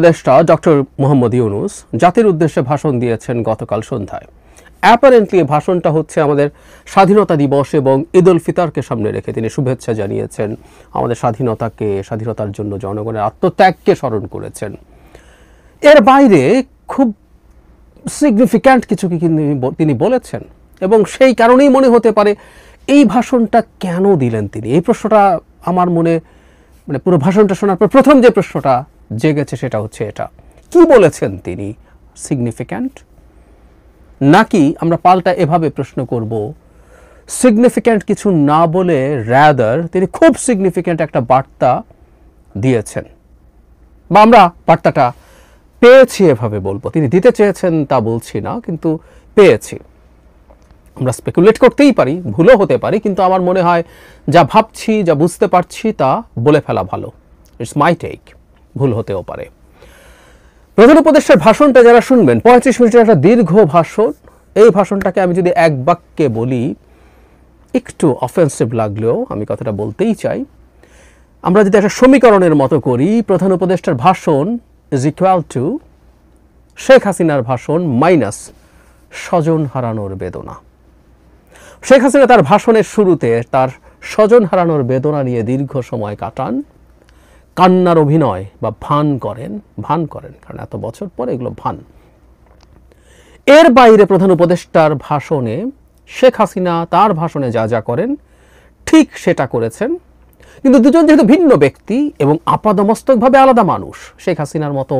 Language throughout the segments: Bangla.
উপদেষ্টা ডক্টর মোহাম্মদ ইউনূস জাতির উদ্দেশ্যে ভাষণ দিয়েছেন গতকাল সন্ধ্যায়। অ্যাপারেন্টলি ভাষণটা হচ্ছে আমাদের স্বাধীনতা দিবস এবং ঈদ উল ফিতরকে সামনে রেখে তিনি শুভেচ্ছা জানিয়েছেন, আমাদের স্বাধীনতার জন্য জনগণের আত্মত্যাগকে স্মরণ করেছেন। এর বাইরে খুব সিগনিফিক্যান্ট কিছু কি তিনি বলেছেন এবং সেই কারণেই মনে হতে পারে এই ভাষণটা কেন দিলেন তিনি। এই প্রশ্নটা আমার মনে পুরো ভাষণটা শোনার পর প্রথম যে প্রশ্নটা জেগেছে সেটা হচ্ছে এটা, কি বলেছেন তিনি সিগনিফিক্যান্ট? নাকি আমরা পাল্টা এভাবে প্রশ্ন করব, সিগনিফিক্যান্ট কিছু না বলে রাদার তিনি খুব সিগনিফিক্যান্ট একটা বার্তা দিয়েছেন, বা আমরা বার্তাটা পেয়েছি এভাবে বলবো। তিনি দিতে চেয়েছেন তা বলছি না, কিন্তু পেয়েছি। আমরা স্পেকুলেট করতেই পারি, ভুলও হতে পারি, কিন্তু আমার মনে হয় যা ভাবছি, যা বুঝতে পারছি তা বলে ফেলা ভালো। ইটস মাই টেক, ভুল হতেও পারে। প্রধান উপদেষ্টার ভাষণটা যারা শুনবেন, 35 মিনিটের একটা দীর্ঘ ভাষণ। এই ভাষণটাকে আমি যদি এক বাক্যে বলি, একটু অফেন্সিভ লাগলেও আমি কথাটা বলতেই চাই। আমরা যদি একটা সমীকরণের মতো করি, প্রধান উপদেষ্টার ভাষণ ইজ ইকুয়াল টু শেখ হাসিনার ভাষণ মাইনাস স্বজন হারানোর বেদনা। শেখ হাসিনা তার ভাষণের শুরুতে তার স্বজন হারানোর বেদনা নিয়ে দীর্ঘ সময় কাটান, কান্নার অভিনয় বা ভান করেন, কারণ এত বছর পরে এগুলো ভান। এর বাইরে প্রধান উপদেষ্টার ভাষণে শেখ হাসিনা তার ভাষণে যা যা করেন ঠিক সেটা করেছেন, কিন্তু দুজন যেহেতু ভিন্ন ব্যক্তি এবং আপাদমস্তকভাবে আলাদা মানুষ। শেখ হাসিনার মতো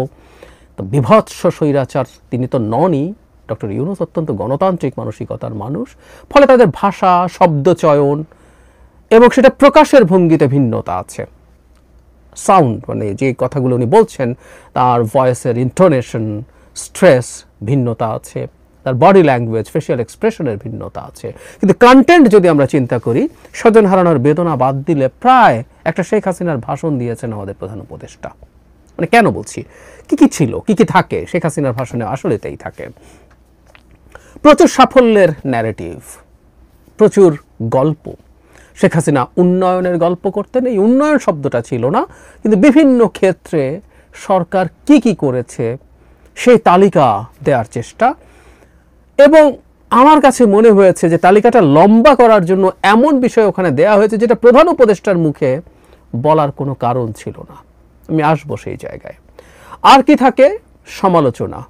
বিভৎস স্বৈরাচার তিনি তো ননই। ডক্টর ইউনূস অত্যন্ত গণতান্ত্রিক মানসিকতার মানুষ, ফলে তাদের ভাষা, শব্দচয়ন এবং সেটা প্রকাশের ভঙ্গিতে ভিন্নতা আছে। সাউন্ড যে কথাগুলো উনি বলছেন, তার ভয়েসের ইন্টোনেশন, স্ট্রেস ভিন্নতা আছে, তার বডি ল্যাঙ্গুয়েজ, ফেশিয়াল এক্সপ্রেশনের ভিন্নতা আছে। কিন্তু কন্টেন্ট যদি আমরা চিন্তা করি, স্বজন হারানোর বেদনা বাদ দিলে প্রায় একটা শেখ হাসিনার ভাষণ দিয়েছেন আমাদের প্রধান উপদেষ্টা। কেন বলছি, কি ছিল, কি থাকে শেখ হাসিনার ভাষণে, আসলে তাই থাকে। প্রচুর সাফল্যের ন্যারেটিভ, প্রচুর গল্প। শেখ হাসিনা উন্নয়নের গল্প করতেন, এই উন্নয়ন শব্দটা ছিল না, কিন্তু বিভিন্ন ক্ষেত্রে সরকার কি করেছে সেই তালিকা দেওয়ার চেষ্টা। এবং আমার কাছে মনে হয়েছে যে তালিকাটা লম্বা করার জন্য এমন বিষয় ওখানে দেয়া হয়েছে যেটা প্রধান উপদেষ্টার মুখে বলার কোনো কারণ ছিল না। আমি আসবো সেই জায়গায়। আর কি থাকে, সমালোচনা।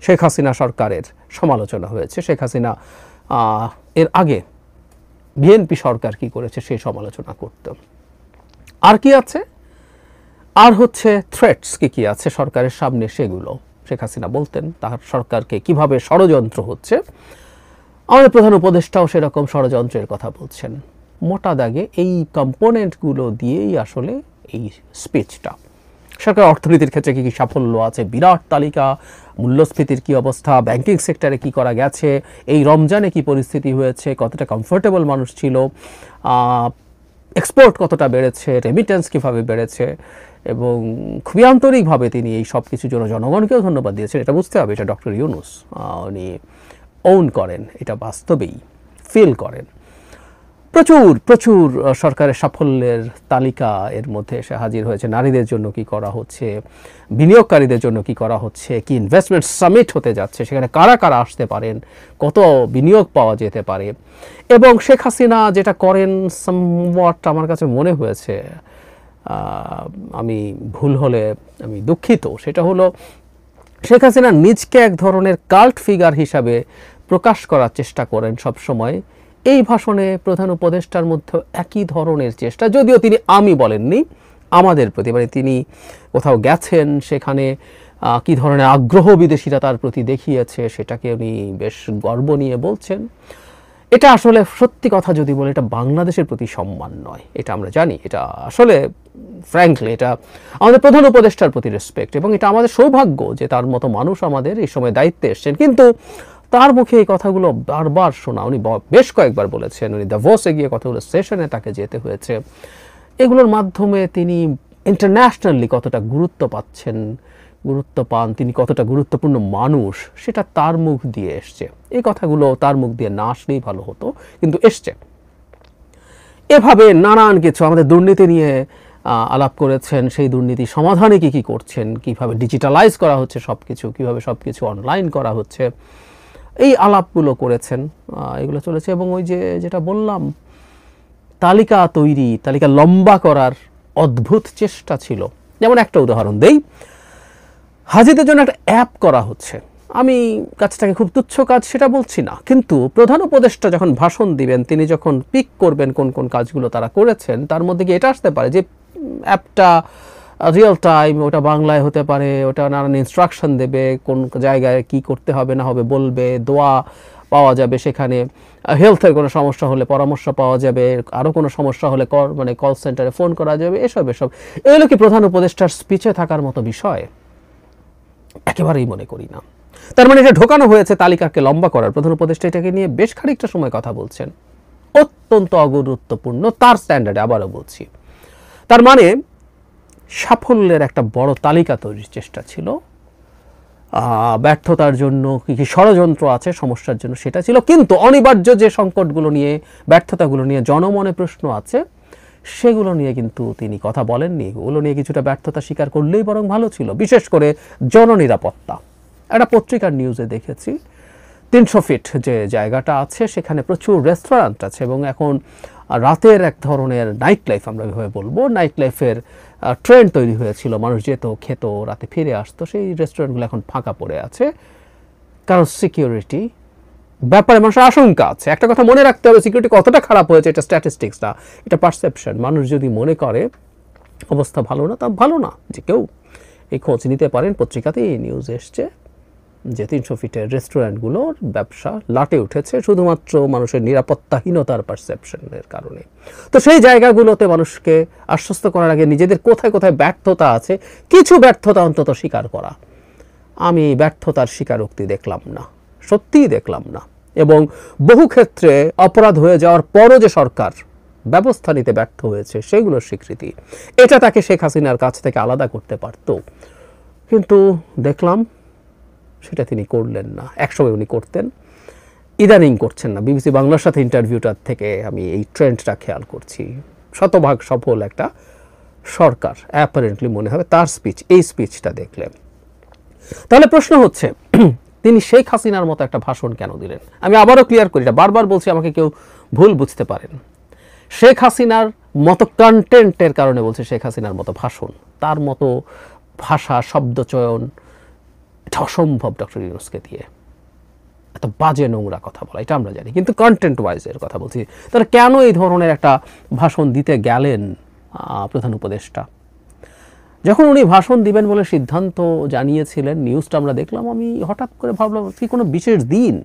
শেখ হাসিনা সরকারের সমালোচনা হয়েছে। শেখ হাসিনা এর আগে বিএনপি সরকার কি করেছে সেই সমালোচনা করত। আর কি আছে, আর হচ্ছে থ্রেটস কি আছে সরকারের সামনে, সেগুলো শেখ হাসিনা বলতেন তার সরকারকে কিভাবে ষড়যন্ত্র হচ্ছে। আমাদের প্রধান উপদেষ্টাও সেরকম ষড়যন্ত্রের কথা বলছেন। মোটা দাগে এই কম্পোনেন্টগুলো দিয়েই আসলে এই স্পিচটা। সরকার অর্থনীতির ক্ষেত্রে কি সাফল্য আছে, বিরাট তালিকা, মূল্যস্ফীতির কি অবস্থা, ব্যাংকিং সেক্টরে কি করা গেছে, এই রমজানে কি পরিস্থিতি হয়েছে, কতটা কমফোর্টেবল মানুষ ছিল, এক্সপোর্ট কতটা বেড়েছে, রেমিটেন্স কীভাবে বেড়েছে, এবং খুবই আন্তরিকভাবে তিনি এই সব কিছুর জন্য জনগণকেও ধন্যবাদ দিয়েছেন। এটা বুঝতে হবে, এটা ডক্টর ইউনূস উনি ওন করেন, এটা বাস্তবেই ফিল করেন। প্রচুর সরকারের সাফল্যের তালিকা এর মধ্যে এসে হাজির হয়েছে। নারীদের জন্য কি করা হচ্ছে, বিনিয়োগকারীদের জন্য কি করা হচ্ছে, কি ইনভেস্টমেন্ট সামিট হতে যাচ্ছে, সেখানে কারা কারা আসতে পারেন, কত বিনিয়োগ পাওয়া যেতে পারে। এবং শেখ হাসিনা যেটা করেন সামওয়াট আমার কাছে মনে হয়েছে, আমি ভুল হলে আমি দুঃখিত, সেটা হলো শেখ হাসিনা নিজকে এক ধরনের কাল্ট ফিগার হিসাবে প্রকাশ করার চেষ্টা করেন সবসময়। এই ভাষণে প্রধান উপদেষ্টার মধ্যে একই ধরনের চেষ্টা, যদিও তিনি আমি বলেননি, আমাদের প্রতি, তিনি কোথাও গেছেন, সেখানে কি ধরনের আগ্রহ বিদেশিরা তার প্রতি দেখিয়েছে সেটাকে উনি বেশ গর্ব নিয়ে বলছেন। এটা আসলে সত্যি কথা যদি বলে, এটা বাংলাদেশের প্রতি সম্মান নয়, এটা আমরা জানি। এটা আসলে ফ্র্যাঙ্কলি এটা আমাদের প্রধান উপদেষ্টার প্রতি রেসপেক্ট, এবং এটা আমাদের সৌভাগ্য যে তার মতো মানুষ আমাদের এই সময় দায়িত্বে এসছেন। কিন্তু তার মুখে এই কথাগুলো বারবার শোনা, উনি বেশ কয়েকবার বলেছেন, উনি দাভোসে গিয়ে কতগুলো সেশনে তাকে যেতে হয়েছে। এগুলোর মাধ্যমে তিনি ইন্টারন্যাশনালি কতটা গুরুত্ব পান, তিনি কতটা গুরুত্বপূর্ণ মানুষ, সেটা তার মুখ দিয়ে এসছে। এই কথাগুলো তার মুখ দিয়ে না আসলেই ভালো হতো, কিন্তু এসছে। এভাবে নানান কিছু, আমাদের দুর্নীতি নিয়ে আলাপ করেছেন, সেই দুর্নীতি সমাধানে কি কি করছেন, কিভাবে ডিজিটালাইজ করা হচ্ছে সব কিছু, কীভাবে সব কিছু অনলাইন করা হচ্ছে, এই আলাপগুলো করেছেন। এগুলো চলেছে। এবং ওই যে যেটা বললাম, তালিকা লম্বা করার অদ্ভুত চেষ্টা ছিল। যেমন একটা উদাহরণ দেই, হাজিদের জন্য একটা অ্যাপ করা হচ্ছে। আমি কাজটাকে খুব তুচ্ছ কাজ সেটা বলছি না, কিন্তু প্রধান উপদেষ্টা যখন ভাষণ দিবেন, তিনি যখন পিক করবেন কোন কোন কাজগুলো তারা করেছেন, তার মধ্যে কি এটা আসতে পারে যে অ্যাপটা রিয়েল টাইম, ওটা বাংলায় হতে পারে, ওটা নানান ইনস্ট্রাকশন দেবে, কোন জায়গায় কি করতে হবে না হবে বলবে, দোয়া পাওয়া যাবে সেখানে, হেলথের কোনো সমস্যা হলে পরামর্শ পাওয়া যাবে, আরও কোনো সমস্যা হলে কল সেন্টারে ফোন করা যাবে, এসব এগুলো কি প্রধান উপদেষ্টার স্পিচে থাকার মতো বিষয়? একেবারেই মনে করি না। তার মানে এটা ঢোকানো হয়েছে তালিকাকে লম্বা করার। প্রধান উপদেষ্টা এটাকে নিয়ে বেশ খানিকটা সময় কথা বলছেন, অত্যন্ত অগুরুত্বপূর্ণ তার স্ট্যান্ডার্ডে, আবারও বলছি। তার মানে সাফল্যের একটা বড় তালিকা তৈরির চেষ্টা ছিল, ব্যর্থতার জন্য কী কী ষড়যন্ত্র আছে সমস্যার জন্য সেটা ছিল, কিন্তু অনিবার্য যে সংকটগুলো নিয়ে, ব্যর্থতাগুলো নিয়ে জনমনে প্রশ্ন আছে, সেগুলো নিয়ে কিন্তু তিনি কথা বলেননি। ওগুলো নিয়ে কিছুটা ব্যর্থতা স্বীকার করলেই বরং ভালো ছিল। বিশেষ করে জননিরাপত্তা। একটা পত্রিকার নিউজে দেখেছি 300 ফিট যে জায়গাটা আছে সেখানে প্রচুর রেস্টুরেন্ট আছে, এবং এখন রাতের এক ধরনের নাইট লাইফ, আমরা এভাবে বলবো, নাইট লাইফের ট্রেন্ড তৈরি হয়েছিল। মানুষ যেত, খেত, রাতে ফিরে আসতো। সেই রেস্টুরেন্টগুলো এখন ফাঁকা পড়ে আছে, কারণ সিকিউরিটি ব্যাপারে মানুষের আশঙ্কা আছে। একটা কথা মনে রাখতে হবে, সিকিউরিটি কতটা খারাপ হয়েছে এটা স্ট্যাটিস্টিক্স না, এটা পারসেপশন। মানুষ যদি মনে করে অবস্থা ভালো না, তা ভালো না। যে কেউ এই খোঁজ নিতে পারেন, পত্রিকাতে এই নিউজ এসছে যে 300 ফিটের রেস্টুরেন্টগুলোর ব্যবসা লাটে উঠেছে শুধুমাত্র মানুষের নিরাপত্তাহীনতার পারসেপশনের কারণে। তো সেই জায়গাগুলোতে মানুষকে আশ্বস্ত করার আগে নিজেদের কোথায় কোথায় ব্যর্থতা আছে, কিছু ব্যর্থতা অন্তত স্বীকার করা। আমি ব্যর্থতার স্বীকারোক্তি দেখলাম না, সত্যিই দেখলাম না। এবং বহু ক্ষেত্রে অপরাধ হয়ে যাওয়ার পরও যে সরকার ব্যবস্থা নিতে ব্যর্থ হয়েছে সেগুলোর স্বীকৃতি, এটা তাকে শেখ হাসিনার কাছ থেকে আলাদা করতে পারত, কিন্তু দেখলাম সেটা তিনি করলেন না। একসময় উনি করতেন, ইদানিং করছেন না। বিবিসি বাংলার সাথে ইন্টারভিউটার থেকে আমি এই ট্রেন্ডটা খেয়াল করছি। শতভাগ সফল একটা সরকার অ্যাপারেন্টলি মনে হবে তার স্পিচ, এই স্পিচটা দেখলে। তাহলে প্রশ্ন হচ্ছে, তিনি শেখ হাসিনার মতো একটা ভাষণ কেন দিলেন? আমি আবারও ক্লিয়ার করি, এটা বারবার বলছি, আমাকে কেউ ভুল বুঝতে পারেন। শেখ হাসিনার মতো কন্টেন্টের কারণে বলছে শেখ হাসিনার মতো ভাষণ, তার মতো ভাষা, শব্দচয়ন, এটা অসম্ভব ডক্টর ইউনূসকে দিয়ে। এত বাজে নোংরা কথা বলা, এটা আমরা জানি, কিন্তু কন্টেন্ট ওয়াইজের কথা বলছি। তাহলে কেন এই ধরনের একটা ভাষণ দিতে গেলেন প্রধান উপদেষ্টা? যখন উনি ভাষণ দিবেন বলে সিদ্ধান্ত জানিয়েছিলেন, নিউজটা আমরা দেখলাম, আমি হঠাৎ করে ভাবলাম কি কোনো বিশেষ দিন?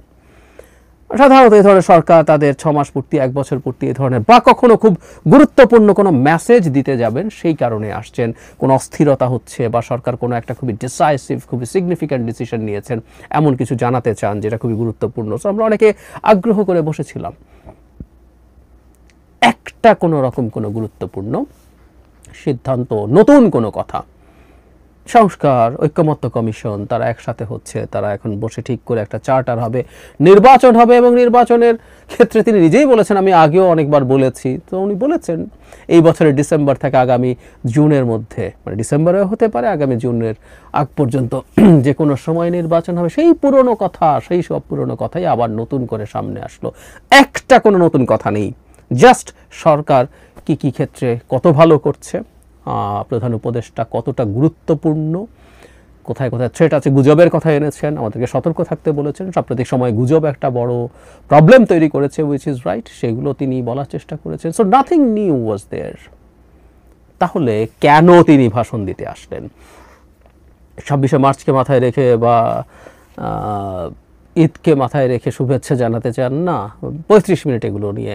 সাধারণত এই ধরনের সরকার তাদের 6 মাস পূর্তি, 1 বছর পূর্তি এই ধরনের, বা কখনো খুব গুরুত্বপূর্ণ কোনো মেসেজ দিতে যাবেন সেই কারণে আসছেন, কোনো অস্থিরতা হচ্ছে বা সরকার কোনো একটা খুবই ডিসাইসিভ, খুবই সিগনিফিক্যান্ট ডিসিশন নিয়েছেন, এমন কিছু জানাতে চান যেটা খুবই গুরুত্বপূর্ণ। সো আমরা অনেকে আগ্রহ করে বসেছিলাম। একটা কোনো রকম কোনো গুরুত্বপূর্ণ সিদ্ধান্ত, নতুন কোনো কথা, সংস্কার, ঐক্যমত্য কমিশন, তারা একসাথে হচ্ছে, তারা এখন বসে ঠিক করে একটা চার্টার হবে, নির্বাচন হবে, এবং নির্বাচনের ক্ষেত্রে তিনি নিজেই বলেছেন, আমি আগেও অনেকবার বলেছি, তো উনি বলেছেন এই বছরের ডিসেম্বর থেকে আগামী জুনের মধ্যে, মানে ডিসেম্বরেও হতে পারে, আগামী জুনের আগ পর্যন্ত যে কোনো সময় নির্বাচন হবে। সেই পুরনো কথা, সেই সব পুরনো কথাই আবার নতুন করে সামনে আসলো। একটা কোনো নতুন কথা নেই, জাস্ট সরকার কি কি ক্ষেত্রে কত ভালো করছে, প্রধান উপদেষ্টা কতটা গুরুত্বপূর্ণ, কোথায় কোথায় থ্রেট আছে, গুজবের কথা এনেছেন, আমাদেরকে সতর্ক থাকতে বলেছেন। সাম্প্রতিক সময়ে গুজব একটা বড় প্রবলেম তৈরি করেছে, উইচ ইজ রাইট, সেগুলো তিনি বলার চেষ্টা করেছেন। সো নাথিং নিউ ওয়াজ দেয়ার। তাহলে কেন তিনি ভাষণ দিতে আসলেন? 26শে মার্চকে মাথায় রেখে বা ঈদকে মাথায় রেখে শুভেচ্ছা জানাতে চান না? 35 মিনিট এগুলো নিয়ে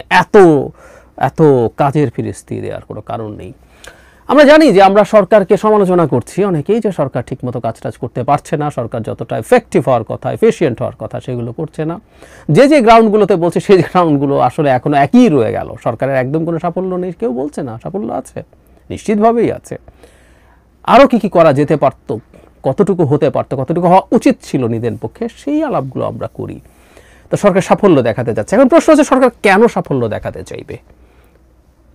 এত কাজের ফিরিস্তি দেওয়ার কোনো কারণ নেই। আমরা জানি যে আমরা সরকারকে সমালোচনা করছি অনেকেই, যে সরকার ঠিকমতো কাজ করতে পারছে না, সরকার যতটা এফেক্টিভ হওয়ার কথা, এফিশিয়েন্ট হওয়ার কথা, সেগুলো করছে না। যে গ্রাউন্ডগুলোতে বলছে সেই গ্রাউন্ডগুলো আসলে এখনো একই রয়ে গেল। সরকারের একদম কোনো সাফল্য নেই, কেউ বলছে না, সাফল্য আছে, নিশ্চিতভাবেই আছে। আরও কি করা যেতে পারত, কতটুকু হতে পারত, কতটুকু হওয়া উচিত ছিল নিজের পক্ষে, সেই আলাপগুলো আমরা করি। তো সরকার সাফল্য দেখাতে যাচ্ছে। এখন প্রশ্ন হচ্ছে, সরকার কেন সাফল্য দেখাতে চাইবে?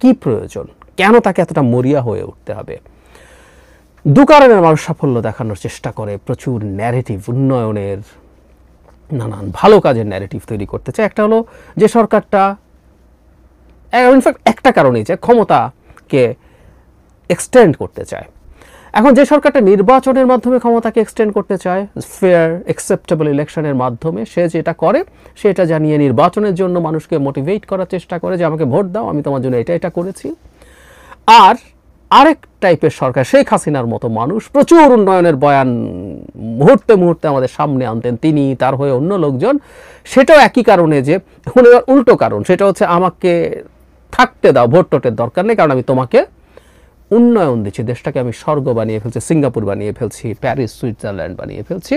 কি প্রয়োজন, কেন তাকে এতটা মরিয়া হয়ে উঠতে হবে? দু কারণে মানুষ সাফল্য দেখানোর চেষ্টা করে, প্রচুর ন্যারেটিভ, উন্নয়নের নানান ভালো কাজের ন্যারেটিভ তৈরি করতে চায়। একটা হলো যে সরকারটা, ইনফ্যাক্ট একটা কারণেই যে ক্ষমতাকে এক্সটেন্ড করতে চায়। এখন যে সরকারটা নির্বাচনের মাধ্যমে ক্ষমতাকে এক্সটেন্ড করতে চায়, ফেয়ার অ্যাকসেপ্টেবল ইলেকশনের মাধ্যমে, সে যেটা করে সেটা জানিয়ে নির্বাচনের জন্য মানুষকে মোটিভেট করার চেষ্টা করে যে আমাকে ভোট দাও, আমি তোমার জন্য এটা করেছি। আর আরেক টাইপের সরকার, শেখ হাসিনার মতো মানুষ প্রচুর উন্নয়নের বয়ান মুহূর্তে মুহূর্তে আমাদের সামনে আনতেন, তিনি, তার হয়ে অন্য লোকজন। সেটাও একই কারণে, যে এখন এবার উল্টো কারণ, সেটা হচ্ছে আমাকে থাকতে দাও, ভোট টোটের দরকার নেই, কারণ আমি তোমাকে উন্নয়ন দিচ্ছি, দেশটাকে আমি স্বর্গ বানিয়ে ফেলছি, সিঙ্গাপুর বানিয়ে ফেলছি, প্যারিস, সুইজারল্যান্ড বানিয়ে ফেলছি।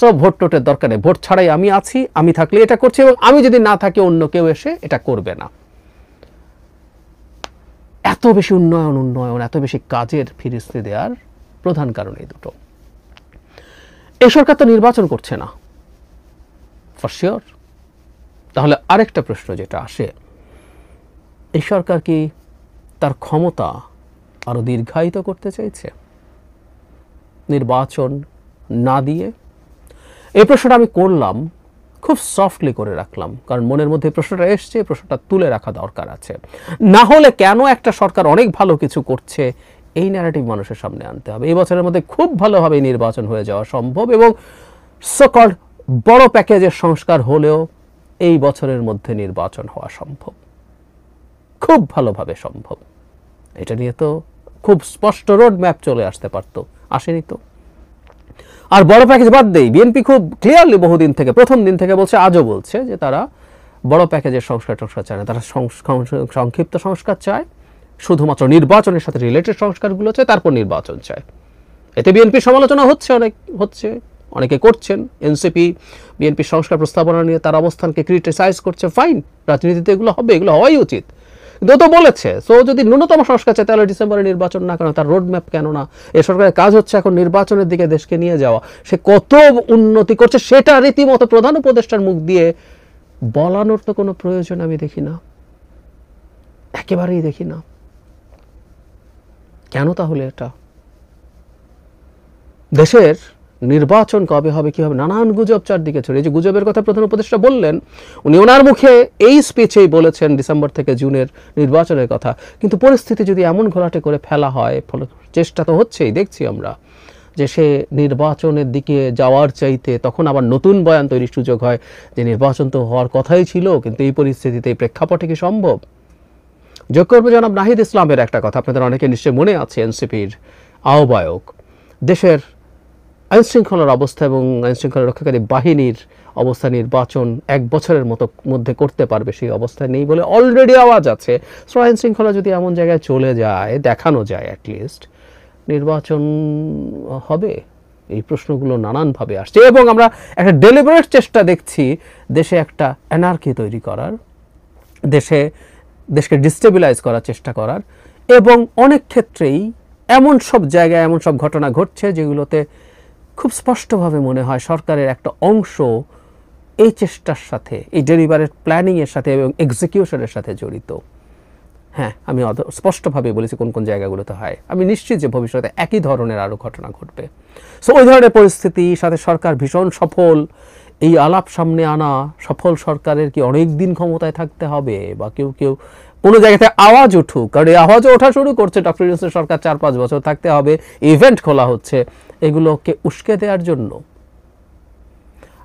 সব ভোট টোটের দরকার নেই, ভোট ছাড়াই আমি আছি, আমি থাকলে এটা করছি, এবং আমি যদি না থাকি অন্য কেউ এসে এটা করবে না। এত বেশি উন্নয়ন, এত বেশি কাজের ফিরিস্তি দেওয়ার প্রধান কারণ এই দুটো। এই সরকার তো নির্বাচন করছে না, ফর শিওর। তাহলে আরেকটা প্রশ্ন যেটা আসে, এই সরকার কি তার ক্ষমতা আরো দীর্ঘায়িত করতে চাইছে নির্বাচন না দিয়ে? এই প্রশ্নটা আমি করলাম, খুব সফটলি করে রাখলাম, কারণ মনের মধ্যে প্রশ্নটা এসছে, প্রশ্নটা তুলে রাখা দরকার আছে। না হলে কেন একটা সরকার অনেক ভালো কিছু করছে এই ন্যারেটিভ মানুষের সামনে আনতে হবে? এই বছরের মধ্যে খুব ভালোভাবে নির্বাচন হয়ে যাওয়া সম্ভব, এবং সো-কল্ড বড় প্যাকেজের সংস্কার হলেও এই বছরের মধ্যে নির্বাচন হওয়া সম্ভব, খুব ভালোভাবে সম্ভব। এটা নিয়ে তো খুব স্পষ্ট রোড ম্যাপ চলে আসতে পারতো, আসেনি তো। আর বড় প্যাকেজ বাদ দেই, বিএনপি খুব ক্লিয়ারলি বহুদিন থেকে, প্রথম দিন থেকে বলছে, আজও বলছে যে তারা বড় প্যাকেজের সংস্কার চায় না, তারা সংক্ষিপ্ত সংস্কার চায়, শুধুমাত্র নির্বাচনের সাথে রিলেটেড সংস্কারগুলো চায়, তারপর নির্বাচন চায়। এতে বিএনপির সমালোচনা হচ্ছে, অনেকে করছেন। এনসিপি বিএনপির সংস্কার প্রস্তাবনা নিয়ে তার অবস্থানকে ক্রিটিসাইজ করছে, ফাইন, রাজনীতিতে এগুলো হবে, এগুলো হওয়াই উচিত। কিন্তু তো বলেছে, সো যদি ন্যূনতম সংস্কার চায় তাহলে ডিসেম্বরে নির্বাচন না, কেন? তার রোড ম্যাপ কেন না? এ সরকারের কাজ হচ্ছে এখন নির্বাচনের দিকে দেশকে নিয়ে যাওয়া। সে কত উন্নতি করছে সেটা রীতিমতো প্রধান উপদেষ্টার মুখ দিয়ে বলানোর তো কোনো প্রয়োজন আমি দেখি না, একেবারেই দেখি না। কেন তাহলে এটা? দেশের নির্বাচন কবে হবে, কি হবে, নানান গুজব চারদিকে ছড়িয়ে। যে গুজবের কথা প্রধান উপদেষ্টা বললেন, উনি ওনার মুখে এই স্পিচেই বলেছেন ডিসেম্বর থেকে জুনের নির্বাচনের কথা, কিন্তু পরিস্থিতি যদি এমন ঘোলাটে করে ফেলা হয়, চেষ্টা তো হচ্ছেই, দেখছি আমরা, যে সে নির্বাচনের দিকে যাওয়ার চাইতে তখন আবার নতুন বয়ান তৈরির সুযোগ হয় যে নির্বাচন তো হওয়ার কথাই ছিল, কিন্তু এই পরিস্থিতিতে, এই প্রেক্ষাপটে কি সম্ভব? যোগ করবে জনাব নাহিদ ইসলামের একটা কথা, আপনাদের অনেকে নিশ্চয়ই মনে আছে, এনসিপির আহ্বায়ক, দেশের আইনশৃঙ্খলার অবস্থা এবং আইনশৃঙ্খলা রক্ষাকারী বাহিনীর অবস্থা নির্বাচন 1 বছরের মধ্যে করতে পারবে সেই অবস্থা নেই বলে অলরেডি আওয়াজ আছে। সো আইনশৃঙ্খলা যদি এমন জায়গায় চলে যায়, দেখানো যায় অ্যাটলিস্ট, নির্বাচন হবে? এই প্রশ্নগুলো নানানভাবে আসছে, এবং আমরা একটা ডেলিবারেট চেষ্টা দেখছি দেশে একটা অ্যানার্কি তৈরি করার, দেশকে ডিস্টেবিলাইজ করার চেষ্টা করার, এবং অনেক ক্ষেত্রেই এমন সব জায়গায় এমন সব ঘটনা ঘটছে যেগুলোতে খুব স্পষ্টভাবে মনে হয় সরকারের একটা অংশ এই চেষ্টার সাথে, এই ডেলিবারেট প্ল্যানিংয়ের সাথে এবং এক্সিকিউশনের সাথে জড়িত। হ্যাঁ, আমি স্পষ্টভাবে বলেছি কোন কোন জায়গাগুলোতে হয়। আমি নিশ্চিত যে ভবিষ্যতে একই ধরনের আরও ঘটনা ঘটবে। সো ওই ধরনের পরিস্থিতির সাথে সরকার ভীষণ সফল, এই আলাপ সামনে আনা, সফল সরকারের কি অনেক দিন ক্ষমতায় থাকতে হবে, বা কেউ কোনো জায়গাতে আওয়াজ উঠুক, কারণ এই আওয়াজও ওঠা শুরু করছে, ডক্টর ইউনূসের সরকার 4-5 বছর থাকতে হবে, ইভেন্ট খোলা হচ্ছে, এগুলোকে উস্কে দেওয়ার জন্য।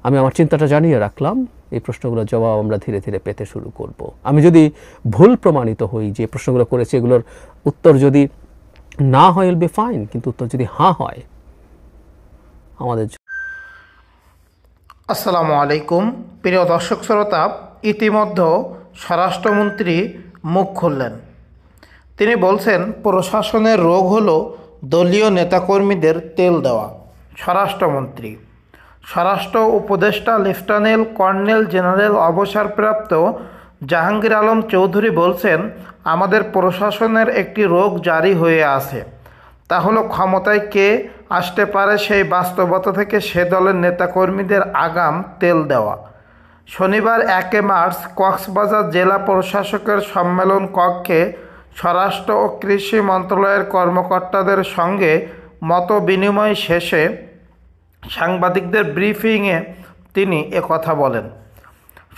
আমি আমার চিন্তাটা জানিয়ে রাখলাম, এই প্রশ্নগুলোর জবাব আমরা ধীরে ধীরে পেতে শুরু করব। আমি যদি ভুল প্রমাণিত হই, যে প্রশ্নগুলো করেছি এগুলোর উত্তর যদি না হয়, উইল বি ফাইন, কিন্তু উত্তর যদি হ্যাঁ হয়, আমাদের। আসসালামু আলাইকুম প্রিয় দর্শক শ্রোতা, ইতিমধ্যে স্বরাষ্ট্রমন্ত্রী মুখ খুললেন। তিনি বলছেন প্রশাসনের রোগ হলো দলীয় নেতাকর্মীদের তেল দেওয়া। স্বরাষ্ট্রমন্ত্রী, স্বরাষ্ট্র উপদেষ্টা লেফটেন্যান্ট কর্নেল জেনারেল অবসরপ্রাপ্ত জাহাঙ্গীর আলম চৌধুরী বলছেন, আমাদের প্রশাসনের একটি রোগ জারি হয়ে আছে, তা হলো ক্ষমতায় কে আসতে পারে সেই বাস্তবতা থেকে সে দলের নেতাকর্মীদের আগাম তেল দেওয়া। শনিবার 1 মার্চ কক্সবাজার জেলা প্রশাসকের সম্মেলন কক্ষে স্বরাষ্ট্র ও কৃষি মন্ত্রণালয়ের কর্মকর্তাদের সঙ্গে মত বিনিময় শেষে সাংবাদিকদের ব্রিফিংয়ে তিনি একথা বলেন।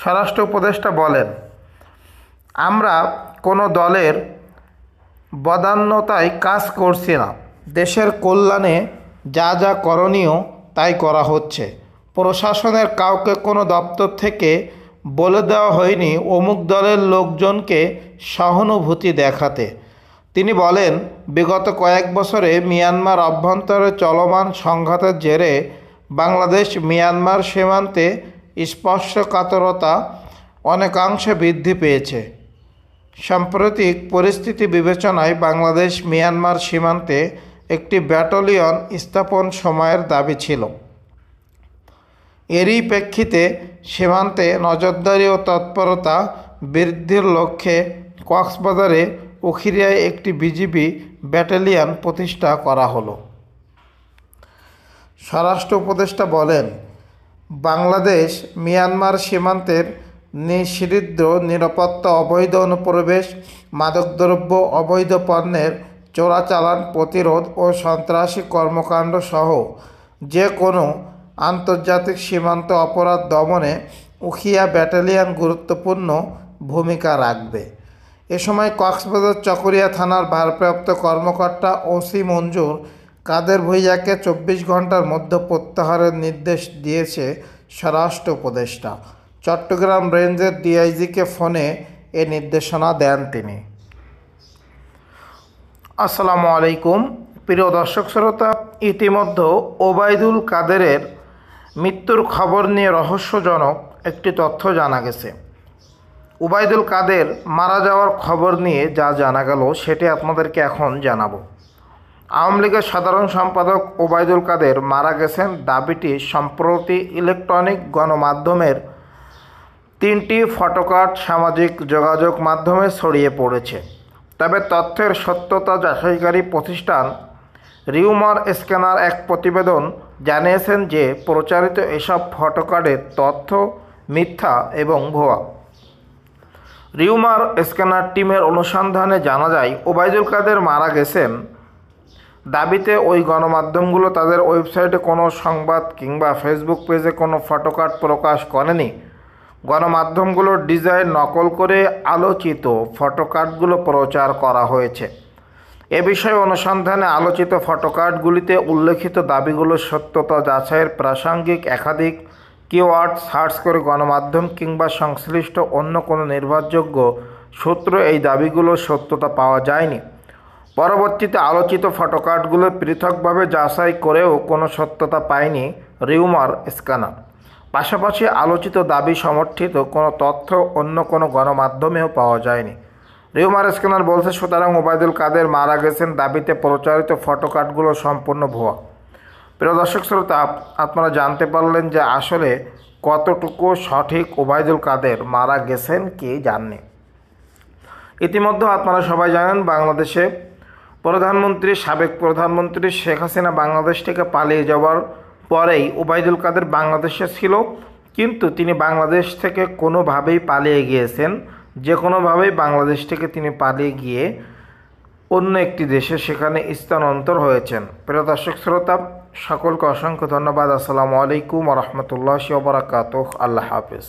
স্বরাষ্ট্র উপদেষ্টা বলেন, আমরা কোনো দলের বদান্যতায় কাজ করছি না। দেশের কল্যাণে যা যা করণীয় তাই করা হচ্ছে। প্রশাসনের কাউকে কোনো দপ্তর থেকে বলে দেওয়া হয়নি অমুক দলের লোকজনকে সহানুভূতি দেখাতে। তিনি বলেন, বিগত কয়েক বছরে মিয়ানমার অভ্যন্তরে চলমান সংঘাতের জেরে বাংলাদেশ মিয়ানমার সীমান্তে স্পর্শকাতরতা অনেকাংশে বৃদ্ধি পেয়েছে। সাম্প্রতিক পরিস্থিতি বিবেচনায় বাংলাদেশ মিয়ানমার সীমান্তে একটি ব্যাটালিয়ন স্থাপন সময়ের দাবি ছিল। এরই প্রেক্ষিতে সীমান্তে নজরদারি ও তৎপরতা বৃদ্ধির লক্ষ্যে কক্সবাজারে উখিরিয়ায় একটি বিজিবি ব্যাটালিয়ন প্রতিষ্ঠা করা হলো। স্বরাষ্ট্র উপদেষ্টা বলেন, বাংলাদেশ মিয়ানমার সীমান্তের নিষিদ্ধ নিরাপত্তা, অবৈধ অনুপ্রবেশ, মাদকদ্রব্য, অবৈধ পণ্যের চোরাচালান প্রতিরোধ ও সন্ত্রাসী কর্মকাণ্ড সহ যে কোনো আন্তর্জাতিক সীমান্ত অপরাধ দমনে উখিয়া ব্যাটালিয়ন গুরুত্বপূর্ণ ভূমিকা রাখবে। এ সময় কক্সবাজার চকরিয়া থানার ভারপ্রাপ্ত কর্মকর্তা ওসি মঞ্জুর কাদের ভূঁইয়াকে 24 ঘন্টার মধ্যে প্রত্যাহারের নির্দেশ দিয়েছে স্বরাষ্ট্র উপদেষ্টা। চট্টগ্রাম রেঞ্জের ডিআইজিকে ফোনে এ নির্দেশনা দেন তিনি। আসসালামু আলাইকুম প্রিয় দর্শক শ্রোতা, ইতিমধ্যে ওবায়দুল কাদেরের মৃত্যুর খবর নিয়ে রহস্যজনক একটি তথ্য জানা গেছে। ওবায়দুল কাদের মারা যাওয়ার খবর নিয়ে যা জানা গেল সেটি আপনাদেরকে এখন জানাবো। আওয়ামী লীগের সাধারণ সম্পাদক ওবায়দুল কাদের মারা গেছেন দাবিটি সম্প্রতি ইলেকট্রনিক গণমাধ্যমের 3টি ফটোকার্ড সামাজিক যোগাযোগ মাধ্যমে ছড়িয়ে পড়েছে। তবে তথ্যের সত্যতা যাচাইকারী প্রতিষ্ঠান রিউমার স্ক্যানার এক প্রতিবেদন জানিয়েছেন যে প্রচারিত এসব ফটোকার্ডের তথ্য মিথ্যা এবং ভুয়া। রিউমার স্ক্যানার টিমের অনুসন্ধানে জানা যায়, ওবায়দুল কাদের মারা গেছেন দাবিতে ওই গণমাধ্যমগুলো তাদের ওয়েবসাইটে কোনো সংবাদ কিংবা ফেসবুক পেজে কোনো ফটোকার্ড প্রকাশ করেনি। গণমাধ্যমগুলোর ডিজাইন নকল করে আলোচিত ফটোকার্ডগুলো প্রচার করা হয়েছে। এ বিষয়ে অনুসন্ধানে আলোচিত ফটোকার্ডগুলিতে উল্লেখিত দাবিগুলোর সত্যতা যাচাইয়ের প্রাসঙ্গিক একাধিক কিওয়ার্ড সার্চ করে গণমাধ্যম কিংবা সংশ্লিষ্ট অন্য কোনো নির্ভরযোগ্য সূত্র এই দাবিগুলোর সত্যতা পাওয়া যায়নি। পরবর্তীতে আলোচিত ফটোকার্ডগুলো পৃথকভাবে যাচাই করেও কোনো সত্যতা পায়নি রিউমার স্ক্যানার। পাশাপাশি আলোচিত দাবি সমর্থিত কোনো তথ্য অন্য কোনো গণমাধ্যমেও পাওয়া যায়নি। রিউমার স্ক্যানার বলছে, সুতরাং ওবায়দুল কাদের মারা গেছেন দাবিতে প্রচারিত ফটোকার্ডগুলো সম্পূর্ণ ভুয়া। প্রিয় দর্শক শ্রোতা, আপনারা জানতে পারলেন যে আসলে কতটুকু সঠিক ওবায়দুল কাদের মারা গেছেন কি জাননি। ইতিমধ্যে আপনারা সবাই জানেন, বাংলাদেশে সাবেক প্রধানমন্ত্রী শেখ হাসিনা বাংলাদেশ থেকে পালিয়ে যাওয়ার পরেই ওবায়দুল কাদের বাংলাদেশে ছিল, কিন্তু তিনি বাংলাদেশ থেকে কোনোভাবেই পালিয়ে গিয়েছেন। যে কোনোভাবেই বাংলাদেশ থেকে তিনি পালিয়ে গিয়ে অন্য একটি দেশে সেখানে স্থানান্তর হয়েছেন। প্রিয় দর্শক শ্রোতা, সকলকে অসংখ্য ধন্যবাদ। আসসালামু আলাইকুম ওয়া রাহমাতুল্লাহি ওয়া বারাকাতুহু। আল্লাহ হাফেজ।